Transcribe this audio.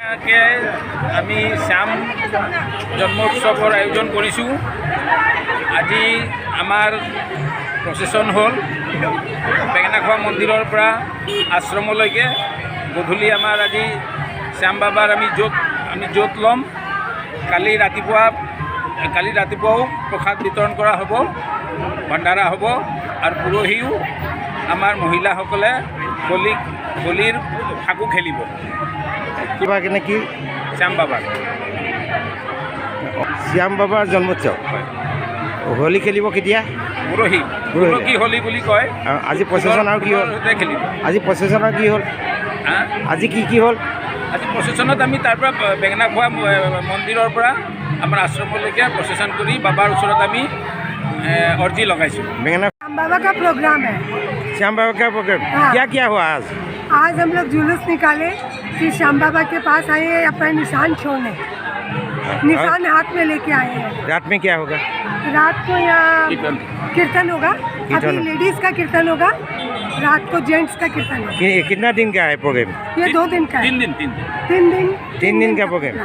আমি শ্যাম জন্ম উৎসৱৰ আয়োজন কৰিছোঁ। আজি আমাৰ প্ৰচেছন হ'ল বেঙেনাখোৱা মন্দিৰৰ পৰা আশ্ৰমলৈকে। গধূলি আমাৰ আজি শ্যাম বাবাৰ আমি য'ত ল'ম। কালি ৰাতিপুৱাও প্ৰসাদ বিতৰণ কৰা হ'ব, ভণ্ডাৰা হ'ব আৰু পৰহিও আমাৰ মহিলাসকলে হোলীৰ ফাকু খেলিব। কিবা কেনে কি শ্যাম বাবাৰ জন্মোৎসৱ হোলী খেলিব কেতিয়া? পৰহি হোলী বুলি কয়। আজি প্ৰচেছন আৰু কি হ'ল? খেলিব। আজি প্ৰচেছন আৰু কি হ'ল? আজি কি হ'ল? আজি প্ৰচেছনত আমি তাৰ পৰা বেঙেনাখোৱা মন্দিৰৰ পৰা আমাৰ আশ্ৰমলৈকে প্ৰচেছন কৰি বাবাৰ ওচৰত আমি अर्जी लगाइछौँ। श्याम बाबा का प्रोग्राम है। श्याम बाबा का प्रोग्राम क्या हुआ आज? आज हम लोग जुलूस निकाले कि श्याम बाबा के पास आए हैं अपना निशान छोड़ने। निशान हाथ में लेके आए हैं। रात में क्या होगा? रात को यहाँ कीर्तन होगा। अभी लेडीज का कीर्तन होगा, रात को जेंट्स का कीर्तन होगा। कितना दिन का है प्रोग्राम? ये 2 दिन का है। 3 दिन का प्रोग्राम।